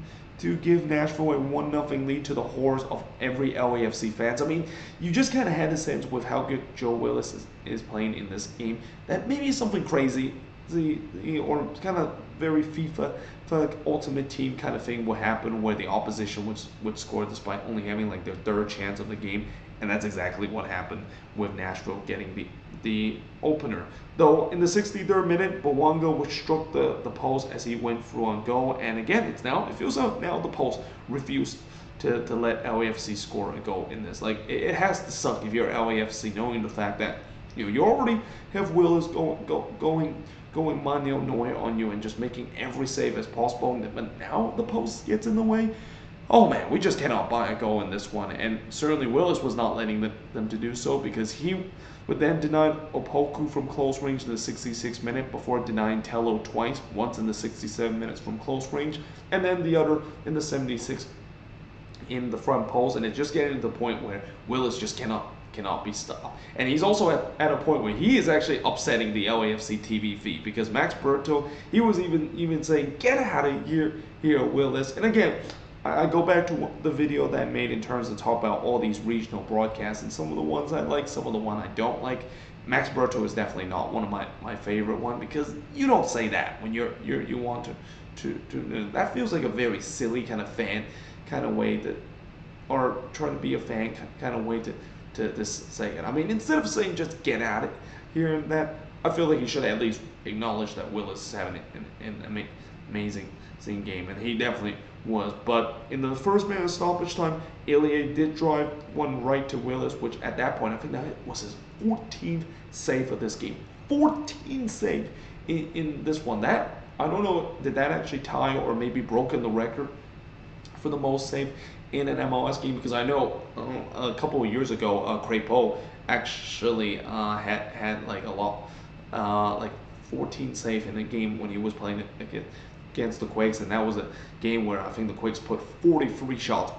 give Nashville a 1-0 lead to the horrors of every LAFC fans. I mean, you just kind of had the sense with how good Joe Willis is playing in this game that maybe something crazy or kind of very FIFA like Ultimate Team kind of thing would happen where the opposition would score despite only having like their third chance of the game, and that's exactly what happened with Nashville getting the opener. Though in the 63rd minute, Bawanga which struck the post as he went through on goal, and again it feels like now the post refused to let LAFC score a goal in this. Like it has to suck if you're LAFC knowing the fact that you already have Willis going mano nowhere on you and just making every save as possible, but now the post gets in the way. Oh man, we just cannot buy a goal in this one, and certainly Willis was not letting them to do so, because he would then deny Opoku from close range in the 66th minute before denying Tello twice, once in the 67 minutes from close range, and then the other in the 76th in the front post, and it's just getting to the point where Willis just cannot be stopped. And he's also at a point where he is actually upsetting the LAFC TV feed, because Max Berto, he was even saying, "Get out of here, Willis." And again, I go back to the video that I made in terms of talk about all these regional broadcasts, and some of the ones I like, some of the ones I don't like. Max Berto is definitely not one of my favorite one, because you don't say that when you want to that feels like a very silly kind of fan kind of way that, or trying to be a fan kind of way to say it. I mean, instead of saying just get at it here and that, I feel like you should at least acknowledge that Willis is having an amazing game, and he definitely was. But in the first minute of stoppage time, Ilie did drive one right to Willis, which at that point I think that was his 14th save of this game. 14 save in this one. That, I don't know, did that actually tie or maybe broken the record for the most save in an MLS game? Because I know a couple of years ago, Crepeau actually had like a lot, like 14 save in a game when he was playing against the Quakes, and that was a game where I think the Quakes put 43 shots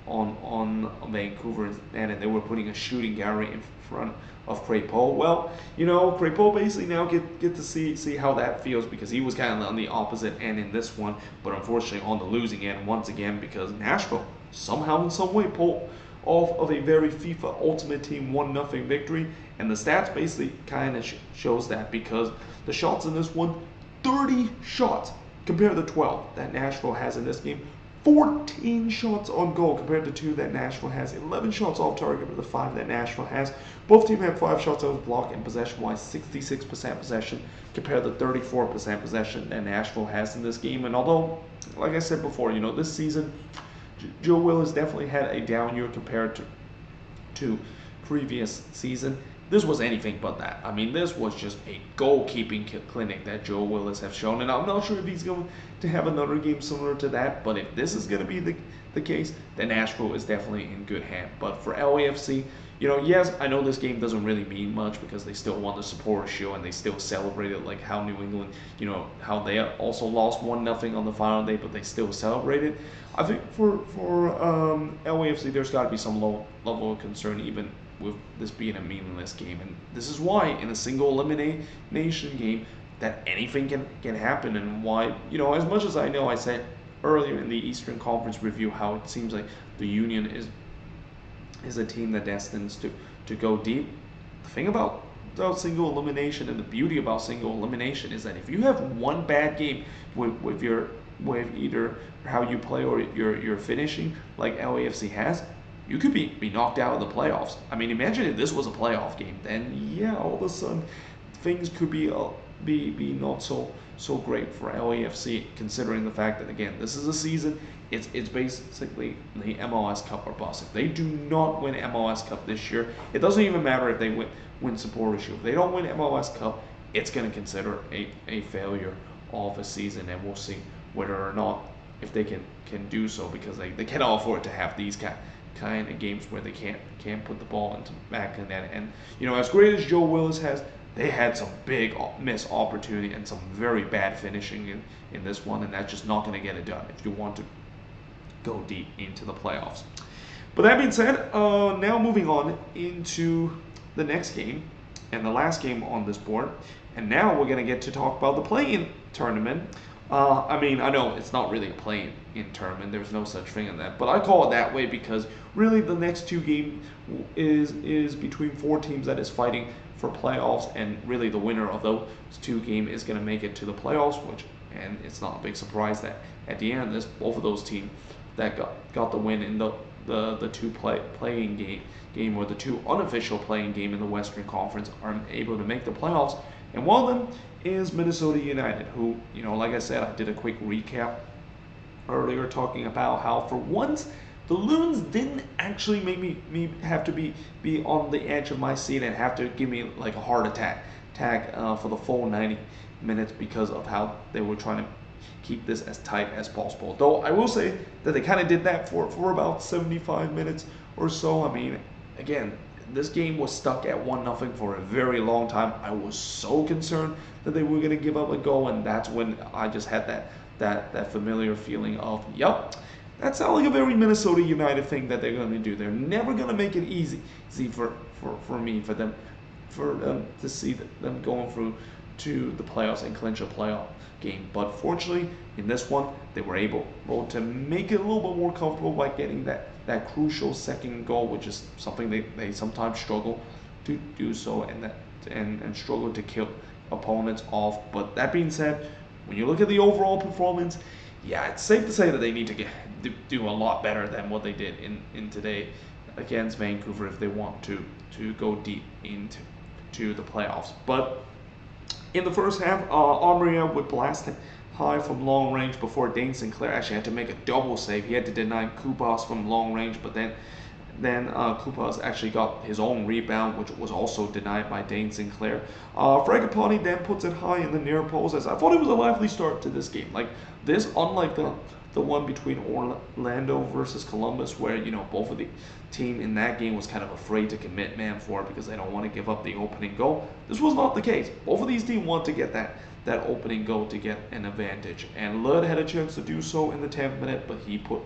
on Vancouver, and they were putting a shooting gallery in front of Crepeau. Well, Crepeau basically now get to see how that feels, because he was kind of on the opposite end in this one, but unfortunately on the losing end once again, because Nashville somehow in some way pulled off of a very FIFA Ultimate Team 1-0 victory, and the stats basically kind of shows that, because the shots in this one, 30 shots compared to 12 that Nashville has in this game. 14 shots on goal compared to 2 that Nashville has. 11 shots off target compared to 5 that Nashville has. Both teams have 5 shots out of the block, and possession-wise, 66% possession compared to 34% possession that Nashville has in this game. And although, like I said before, this season, Joe Willis definitely had a down year compared to previous season. This was anything but that. I mean, this was just a goalkeeping clinic that Joe Willis has shown, and I'm not sure if he's going to have another game similar to that, but if this is going to be the case, then Nashville is definitely in good hand. But for LAFC, yes, I know this game doesn't really mean much, because they still won the Supporters' Shield, and they still celebrated like how New England, how they also lost 1-0 on the final day, but they still celebrated. I think for LAFC, there's got to be some low level of concern, even with this being a meaningless game. And this is why in a single elimination game that anything can happen, and why, as much as I know, I said earlier in the Eastern Conference review how it seems like the Union is a team that destines to go deep. The thing about single elimination, and the beauty about single elimination, is that if you have one bad game with either how you play or your finishing, like LAFC has, you could be knocked out of the playoffs. I mean, imagine if this was a playoff game, then yeah, all of a sudden things could be not so great for LAFC, considering the fact that, again, this is a season. It's basically the MLS Cup or bust. If they do not win MLS Cup this year, it doesn't even matter if they win Supporters' Shield. If they don't win MLS Cup, it's going to consider a failure of a season, and we'll see whether or not if they can do so, because they cannot afford to have these kind of games where they can't put the ball into back in net. And as great as Joe Willis has, they had some big missed opportunity and some very bad finishing in this one, and that's just not going to get it done if you want to go deep into the playoffs. But that being said, now moving on into the next game and the last game on this board, and now we're going to get to talk about the play-in tournament. I mean, I know it's not really a play-in tournament. There's no such thing in that, but I call it that way because really the next two games is between four teams that is fighting for playoffs, and really the winner of those two games is going to make it to the playoffs. And it's not a big surprise that at the end of this, both of those teams that got the win in the two playing game or the two unofficial playing game in the Western Conference are able to make the playoffs. And one of them is Minnesota United, who, like I said, I did a quick recap earlier talking about how for once the Loons didn't actually make me have to be on the edge of my seat and have to give me like a heart attack for the full 90 minutes because of how they were trying to keep this as tight as possible. Though I will say that they kind of did that for about 75 minutes or so. I mean, again, this game was stuck at 1-0 for a very long time. I was so concerned that they were going to give up a goal, and that's when I just had that familiar feeling of, yep, that sounds like a very Minnesota United thing that they're going to do. They're never going to make it easy for them to see them going through to the playoffs and clinch a playoff game. But fortunately, in this one, they were able to make it a little bit more comfortable by getting that crucial second goal, which is something they sometimes struggle to do so, and struggle to kill opponents off. But that being said, when you look at the overall performance, yeah, it's safe to say that they need to do a lot better than what they did in today against Vancouver if they want to go deep into the playoffs. But in the first half, Omria would blast it high from long range before Dane Sinclair actually had to make a double save. He had to deny Kupas from long range, but then Kupas actually got his own rebound, which was also denied by Dane Sinclair. Fragapani then puts it high in the near post. As I thought it was a lively start to this game. Like this, unlike the one between Orlando versus Columbus, where both of the team in that game was kind of afraid to commit man forward because they don't want to give up the opening goal. This was not the case. Both of these teams want to get that opening goal to get an advantage, and Lud had a chance to do so in the 10th minute, but he put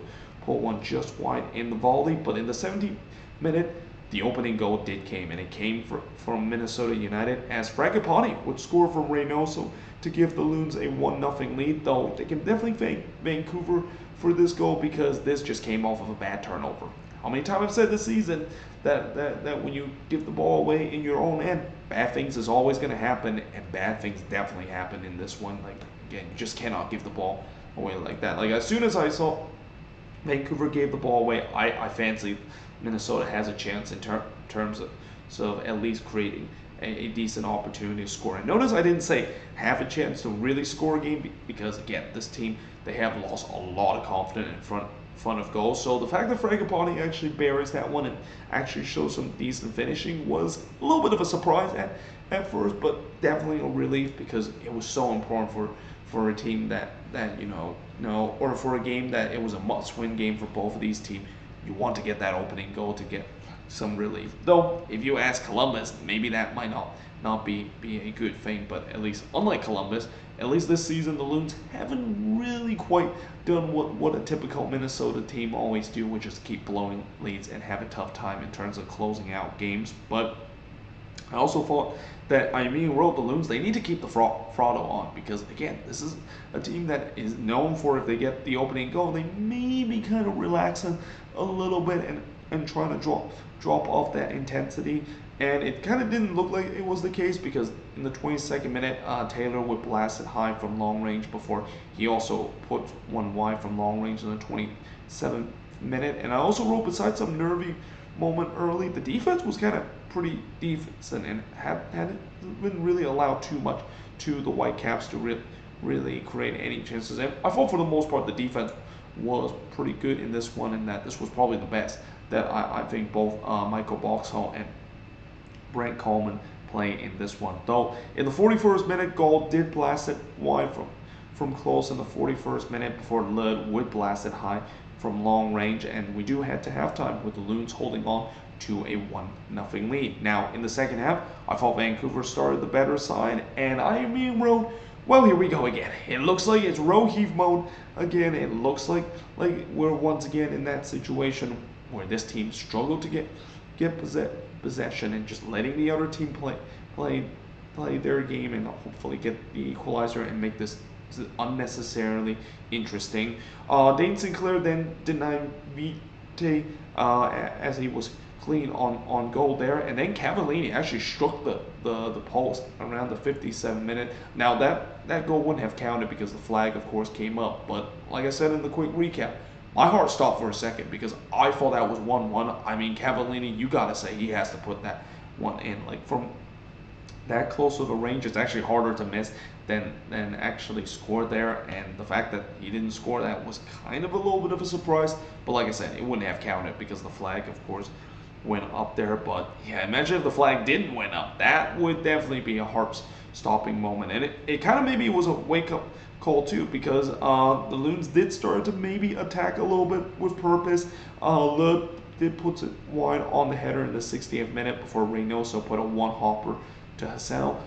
one just wide in the volley. But in the 17th minute, the opening goal did came, and it came from Minnesota United as Fragapani would score from Reynoso to give the Loons a 1-0 lead. Though they can definitely thank Vancouver for this goal because this just came off of a bad turnover. How many times I've said this season that when you give the ball away in your own end, bad things is always going to happen, and bad things definitely happened in this one. Like, again, you just cannot give the ball away like that. Like, as soon as I saw Vancouver gave the ball away, I fancied Minnesota has a chance in terms of at least creating a decent opportunity to score. And notice I didn't say have a chance to really score a game because, again, this team, they have lost a lot of confidence in front of goal. So the fact that Fragapani actually buries that one and actually shows some decent finishing was a little bit of a surprise at first, but definitely a relief because it was so important for a team or for a game that it was a must-win game for both of these teams. You want to get that opening goal to get some relief. Though, if you ask Columbus, maybe that might not be a good thing, but at least, unlike Columbus, at least this season, the Loons haven't really quite done what a typical Minnesota team always do, which is keep blowing leads and have a tough time in terms of closing out games. But I also thought that wrote the Loons, they need to keep the throttle on because, again, this is a team that is known for if they get the opening goal, they may be kind of relaxing a little bit and trying to drop off that intensity. And it kind of didn't look like it was the case because in the 22nd minute, Taylor would blast it high from long range before he also put one wide from long range in the 27th minute. And I also wrote, besides some nervy moment early, the defense was kind of pretty decent and hadn't really allowed too much to the Whitecaps to really create any chances. And I thought for the most part the defense was pretty good in this one, and that this was probably the best that I think both Michael Boxhall and Brent Coleman play in this one. Though in the 41st minute, Gold did blast it wide from close in the 41st minute before Lud would blast it high from long range, and we do head to halftime with the Loons holding on to a 1-0 lead. Now in the second half, I thought Vancouver started the better side, and I wrote, well, here we go again. It looks like it's row heave mode again. It looks like we're once again in that situation where this team struggled to get possession and just letting the other team play their game and hopefully get the equalizer and make this unnecessarily interesting. Dane Sinclair then denied Vite as he was clean on goal there, and then Cavallini actually struck the post around the 57th minute. Now that goal wouldn't have counted because the flag of course came up, but like I said in the quick recap, my heart stopped for a second because I thought that was 1-1. I mean, Cavallini, you gotta say he has to put that one in. Like from that close of a range, it's actually harder to miss than actually score there. And the fact that he didn't score that was kind of a little bit of a surprise. But like I said, it wouldn't have counted because the flag, of course, went up there. But yeah, imagine if the flag didn't went up. That would definitely be a heart-stopping moment. And it kind of maybe was a wake-up call too, because the Loons did start to maybe attack a little bit with purpose. Le did put it wide on the header in the 60th minute before Reynoso put a one-hopper to Hassel.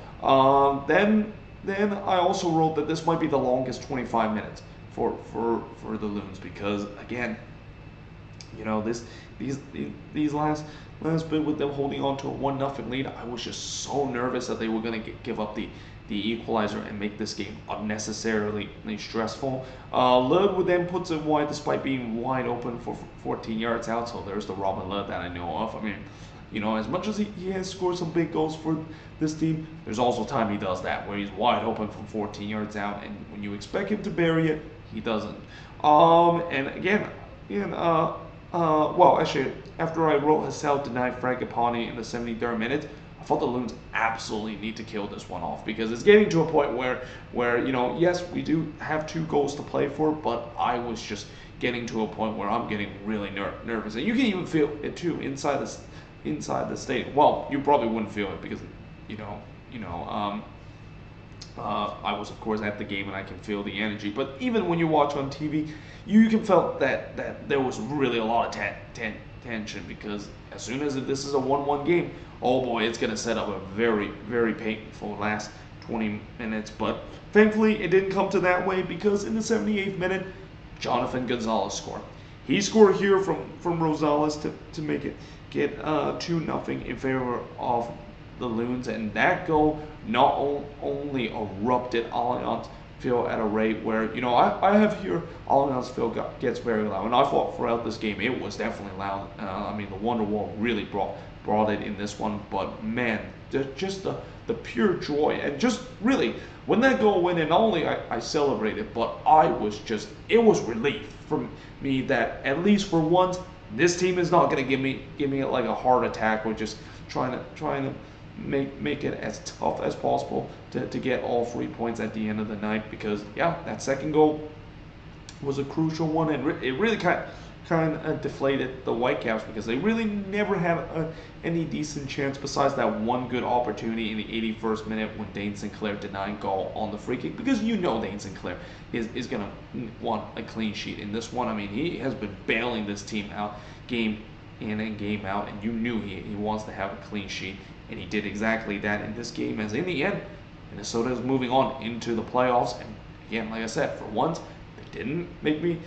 Then I also wrote that this might be the longest 25 minutes for the Loons, because again, you know, these last bit with them holding on to a 1-0 lead, I was just so nervous that they were going to give up the equalizer and make this game unnecessarily stressful. Lud would then puts it wide despite being wide open for 14 yards out. So there's the Robin Lud that I know of. I mean, you know, as much as he has scored some big goals for this team, there's also time he does that where he's wide open from 14 yards out, and when you expect him to bury it, he doesn't. And again, well, actually, after I wrote Hassel denied Fragapane in the 73rd minute, I thought the Loons absolutely need to kill this one off, because it's getting to a point where you know, yes, we do have 2 goals to play for, but I was just getting to a point where I'm getting really nervous, and you can even feel it too inside the stadium. Well, you probably wouldn't feel it because I was of course at the game and I can feel the energy. But even when you watch on TV, you can feel that there was really a lot of tension, because as soon as this is a 1-1 game, oh boy, it's going to set up a very, very painful last 20 minutes. But thankfully, it didn't come to that way, because in the 78th minute, Jonathan Gonzalez scored. He scored here from Rosales to make it get 2-0 in favor of the Loons, and that goal not only erupted Allianz Field at a rate where, you know, I have here Allianz Field gets very loud, and I thought throughout this game it was definitely loud. I mean, the Wonderwall really brought it in this one, but man, just the pure joy, and just really when that goal went in, not only I celebrated, but it was relief for me that at least for once this team is not going to give me like a heart attack or just trying to make it as tough as possible to get all 3 points at the end of the night. Because yeah, that second goal was a crucial one, and it really kind of deflated the Whitecaps, because they really never had any decent chance besides that one good opportunity in the 81st minute when Dane Sinclair denied goal on the free kick, because you know Dane Sinclair is going to want a clean sheet in this one. I mean, he has been bailing this team out game in and game out, and you knew he wants to have a clean sheet, and he did exactly that in this game, as in the end, Minnesota is moving on into the playoffs. And again, like I said, for once, they didn't make me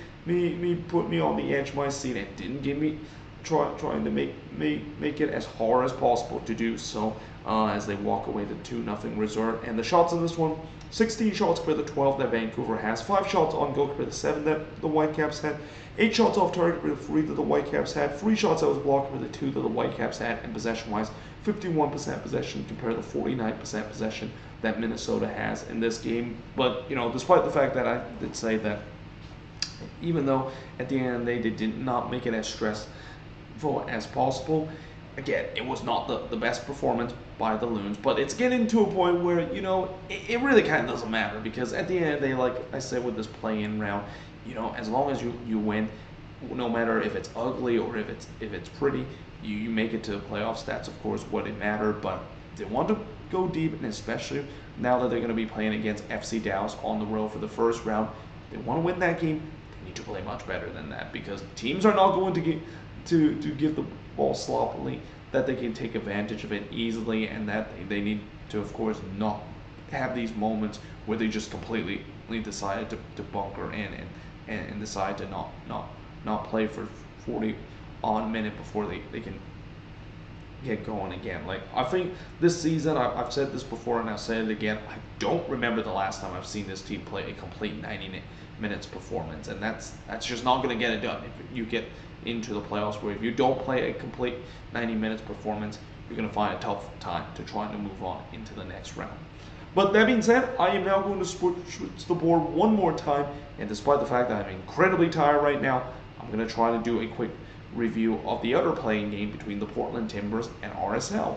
put me on the edge of my seat, and didn't give me trying to make it as hard as possible to do so, as they walk away to 2-0 result. And the shots in this one, 16 shots for the 12 that Vancouver has, 5 shots on goal for the 7 that the Whitecaps had, 8 shots off target for the 3 that the Whitecaps had, 3 shots that was blocked for the 2 that the Whitecaps had, and possession-wise, 51% possession compared to 49% possession that Minnesota has in this game. But, you know, despite the fact that I did say that even though at the end of the day they did not make it as stressful as possible, again, it was not the best performance by the Loons. But it's getting to a point where, you know, it really kind of doesn't matter, because at the end of the day, like I said with this play-in round, you know, as long as you win, no matter if it's ugly or if it's pretty, you make it to the playoffs. That's of course what it mattered. But they want to go deep, and especially now that they're going to be playing against FC Dallas on the road for the first round, they want to win that game. They need to play much better than that, because teams are not going to give the ball sloppily, that they can take advantage of it easily, and that they need to, of course, not have these moments where they just completely decide to bunker in and decide to not play for 40 on minute before they can get going again. Like, I think this season, I've said this before and I'll say it again, I don't remember the last time I've seen this team play a complete 90 minutes performance, and that's just not going to get it done if you get into the playoffs, where if you don't play a complete 90 minutes performance, you're going to find a tough time to try to move on into the next round. But that being said, I am now going to switch the board one more time, and despite the fact that I'm incredibly tired right now, I'm going to try to do a quick review of the other playing game between the Portland Timbers and RSL.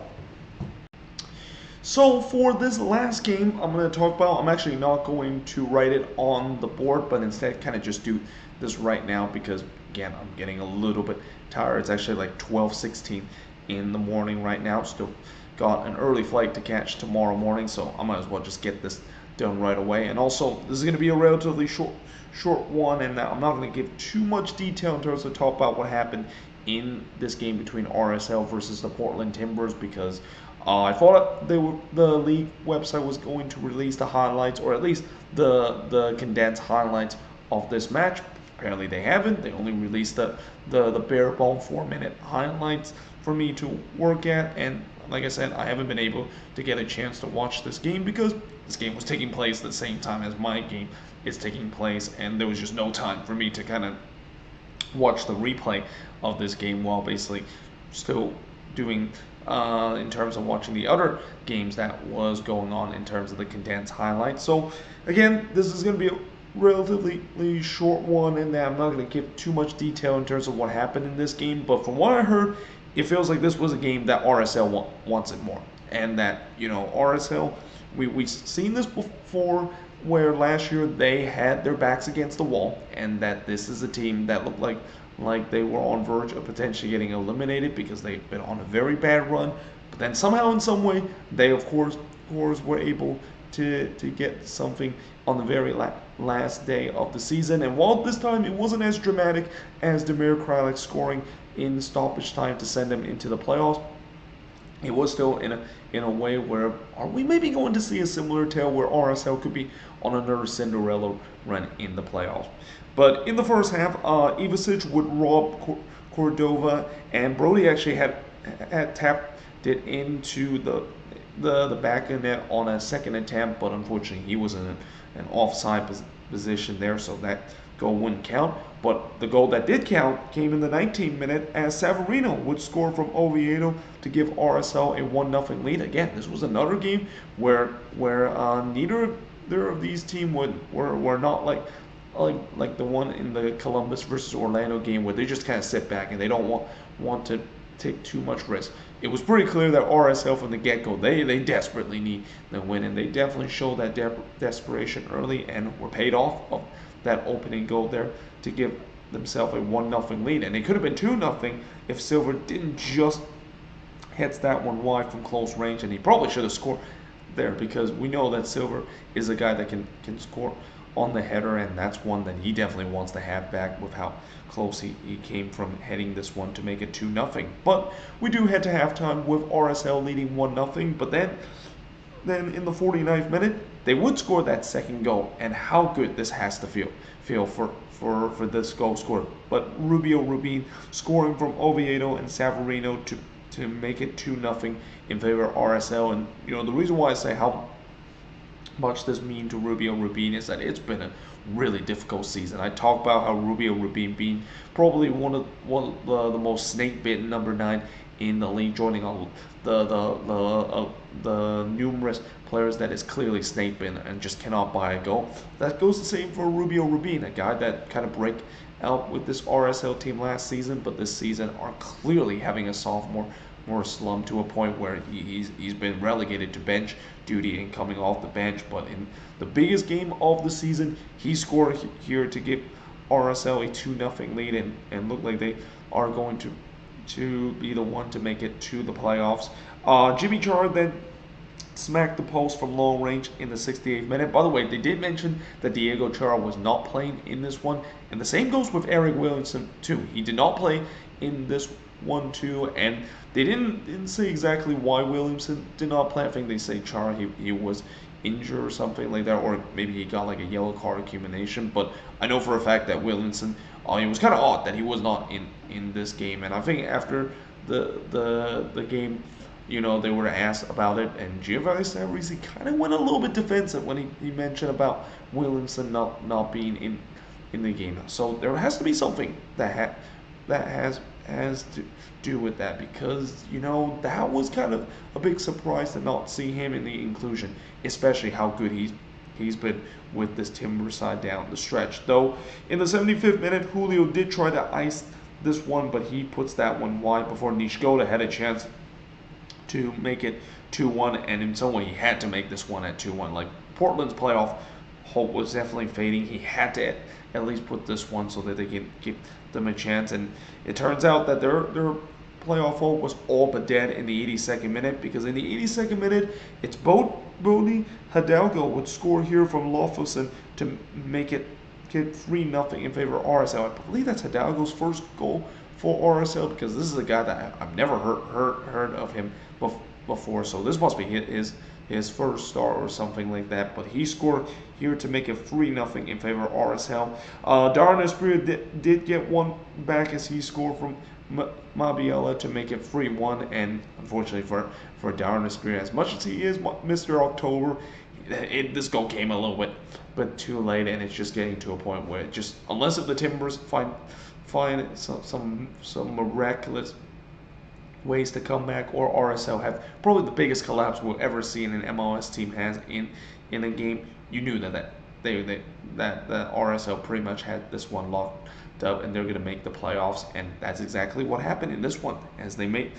So for this last game I'm going to talk about, I'm actually not going to write it on the board, but instead kind of just do this right now because, again, I'm getting a little bit tired. It's actually like 12:16 in the morning right now. Still got an early flight to catch tomorrow morning, so I might as well just get this done right away. And also, this is going to be a relatively short one, and I'm not going to give too much detail in terms of talk about what happened in this game between RSL versus the Portland Timbers, because I thought the league website was going to release the highlights, or at least the condensed highlights of this match. Apparently they haven't. They only released the bare bone 4-minute highlights for me to work at, and like I said, I haven't been able to get a chance to watch this game because this game was taking place at the same time as my game is taking place, and there was just no time for me to kind of watch the replay of this game while basically still doing in terms of watching the other games that was going on in terms of the condensed highlights. So again, this is going to be a relatively short one, and I'm not going to give too much detail in terms of what happened in this game, but from what I heard, it feels like this was a game that RSL wants it more, and that, you know, RSL, we've seen this before, where last year they had their backs against the wall, and that this is a team that looked like they were on verge of potentially getting eliminated because they've been on a very bad run, but then somehow in some way they of course were able to get something on the very last day of the season. And while this time it wasn't as dramatic as Damir Kralik scoring in stoppage time to send them into the playoffs, it was still in a way where, are we maybe going to see a similar tale where RSL could be on another Cinderella run in the playoffs? But in the first half, Ivasic would rob Cordova, and Brody actually had tapped it into the back of net on a second attempt, but unfortunately he was in an offside position there, so that goal wouldn't count. But the goal that did count came in the 19th minute as Savarino would score from Oviedo to give RSL a 1-0 lead. Again, this was another game where neither of these teams were not like the one in the Columbus versus Orlando game, where they just kind of sit back and they don't want to take too much risk. It was pretty clear that RSL from the get-go, they desperately need the win, and they definitely showed that desperation early and were paid off of that opening goal there to give themselves a 1-0 lead. And it could have been 2-0 if Silver didn't just hit that one wide from close range, and he probably should have scored there, because we know that Silver is a guy that can score on the header, and that's one that he definitely wants to have back with how close he came from heading this one to make it 2-0. But we do head to halftime with RSL leading 1-0, but then in the 49th minute they would score that second goal, and how good this has to feel for this goal scored. But Rubio Rubin scoring from Oviedo and Savarino to make it 2-0 in favor of RSL. And you know, the reason why I say how much this mean to Rubio Rubin is that it's been a really difficult season. I talk about how Rubio Rubin being probably one of the most snake-bitten number 9 in the league, joining all the numerous players that is clearly snake-bitten and just cannot buy a goal. That goes the same for Rubio Rubin, a guy that kind of break out with this RSL team last season, but this season are clearly having a sophomore slump to a point where he's been relegated to bench duty and coming off the bench. But in the biggest game of the season, he scored here to give RSL a 2-0 lead, and look like they are going to be the one to make it to the playoffs. Jimmy Char then smacked the post from long range in the 68th minute. By the way, they did mention that Diego Chara was not playing in this one, and the same goes with Eric Williamson too. He did not play in this one too, and they didn't say exactly why Williamson did not play. I think they say Chara, he was injured or something like that, or maybe he got like a yellow card accumulation. But I know for a fact that Williamson, it was kind of odd that he was not in this game. And I think after the game, they were asked about it, and Giovanni Savarese kind of went a little bit defensive when he mentioned about Williamson not being in the game. So there has to be something that has to do with that, because that was kind of a big surprise to not see him in the inclusion, especially how good he's been with this Timber side down the stretch. Though in the 75th minute, Julio did try to ice this one, but he puts that one wide before Nishgoda had a chance to make it 2-1, and in some way he had to make this one at 2-1. Like, Portland's playoff hope was definitely fading. He had to at least put this one so that they can give them a chance, and it turns out that their playoff hope was all but dead in the 82nd minute, because in the 82nd minute, it's Boni Hidalgo would score here from Loftuson to make it get 3-0 in favor of RSL. I believe that's Hidalgo's first goal for RSL, because this is a guy that I've never heard of him before, so this must be his first start or something like that. But he scored here to make it 3-0 in favor of RSL. Darren Espria did get one back as he scored from Mabiela to make it 3-1, and unfortunately for Darren Espria, as much as he is Mr. October, this goal came a little bit too late, and it's just getting to a point where it just, unless if the Timbers find some miraculous ways to come back, or RSL have probably the biggest collapse we'll ever see an MLS team has in a game, you knew that RSL pretty much had this one locked up, and they're going to make the playoffs, and that's exactly what happened in this one, as they make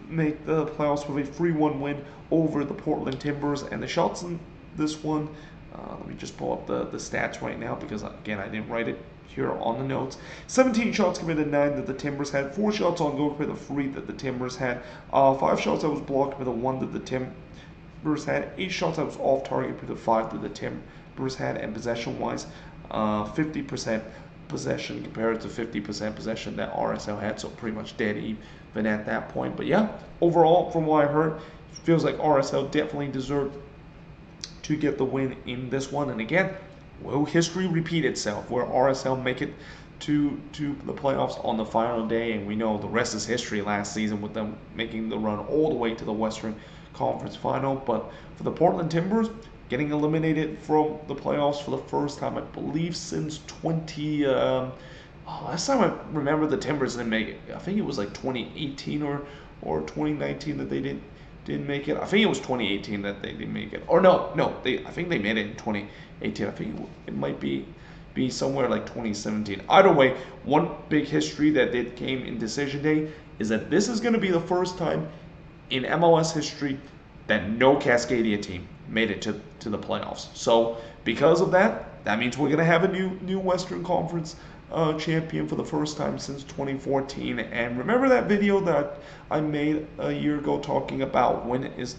the playoffs with a 3-1 win over the Portland Timbers. And the shots in this one, let me just pull up the stats right now, because again, I didn't write it here on the notes. 17 shots committed, 9 that the Timbers had, 4 shots on goal committed, 3 that the Timbers had, 5 shots that was blocked committed, 1 that the Timbers had, 8 shots that was off target committed, 5 that the Timbers had. And possession wise, 50% possession compared to 50% possession that RSL had, so pretty much dead even at that point. But yeah, overall, from what I heard, it feels like RSL definitely deserved to get the win in this one. And again, will history repeat itself where RSL make it to the playoffs on the final day? And we know the rest is history last season with them making the run all the way to the Western Conference final. But for the Portland Timbers, getting eliminated from the playoffs for the first time, I believe, since last time I remember the Timbers didn't make it, I think it was like 2018 or 2019 that they didn't make it. I think it was 2018 that they didn't make it. Or no, I think they made it in 2018. I think it might be somewhere like 2017. Either way, one big history that it came in decision day is that this is going to be the first time in MLS history that no Cascadia team made it to the playoffs. So because of that, that means we're going to have a new Western Conference champion for the first time since 2014. And remember that video that I made a year ago talking about when is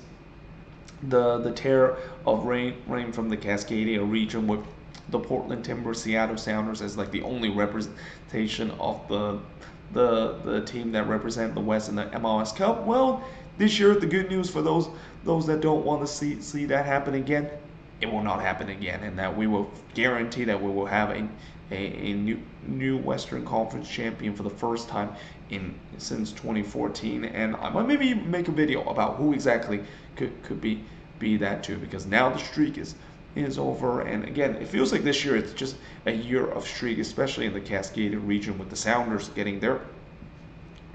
the tear of rain from the Cascadia region, with the Portland Timbers, Seattle Sounders as like the only representation of the team that represent the West in the MLS Cup? Well, this year, the good news for those that don't want to see that happen again, it will not happen again, and that we will guarantee that we will have a new Western Conference champion for the first time since 2014. And I might maybe make a video about who exactly could be that too, because now the streak is over. And again, it feels like this year it's just a year of streak, especially in the Cascadia region, with the Sounders getting their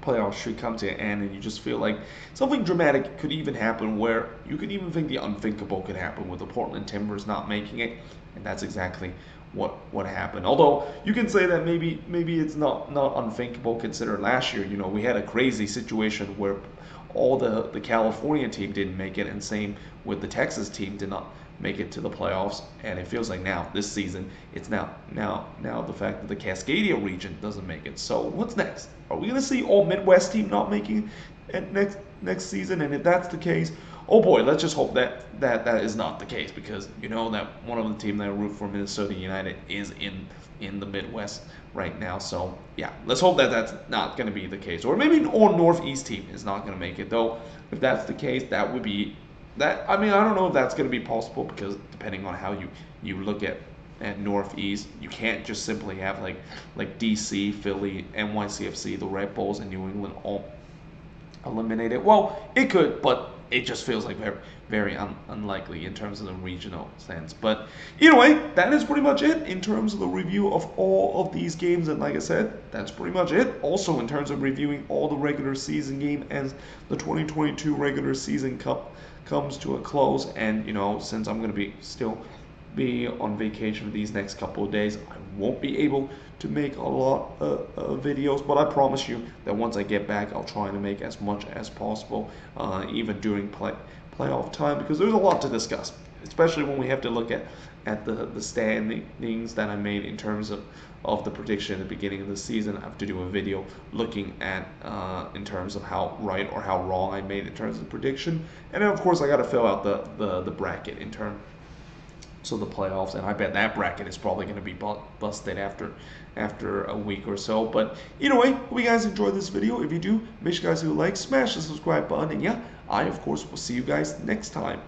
playoff streak come to an end, and you just feel like something dramatic could even happen, where you could even think the unthinkable could happen with the Portland Timbers not making it, and that's exactly what happened. Although you can say that maybe it's not unthinkable, considered last year, we had a crazy situation where all the California team didn't make it, and same with the Texas team did not make it to the playoffs. And it feels like now this season it's now the fact that the Cascadia region doesn't make it. So what's next? Are we going to see all Midwest team not making it next season? And if that's the case, oh boy, let's just hope that is not the case, because that one of the teams that I root for, Minnesota United, is in the Midwest right now. So yeah, let's hope that that's not going to be the case. Or maybe an all Northeast team is not going to make it, though. If that's the case, that would be that. I mean, I don't know if that's going to be possible, because depending on how you look at Northeast, you can't just simply have like DC, Philly, NYCFC, the Red Bulls, and New England eliminate it. Well, it could, but it just feels like very unlikely in terms of the regional sense. But either way, that is pretty much it in terms of the review of all of these games. And like I said, that's pretty much it. Also, in terms of reviewing all the regular season game as the 2022 regular season cup comes to a close. And since I'm going to be on vacation for these next couple of days, I won't be able to make a lot of videos, but I promise you that once I get back, I'll try to make as much as possible, even during playoff time, because there's a lot to discuss, especially when we have to look at the standings that I made in terms of the prediction at the beginning of the season. I have to do a video looking at in terms of how right or how wrong I made in terms of the prediction, and then of course I got to fill out the bracket in terms. So the playoffs, and I bet that bracket is probably going to be busted after a week or so. But either way, hope you guys enjoyed this video. If you do, make sure you guys hit a like, smash the subscribe button, and yeah, I of course will see you guys next time.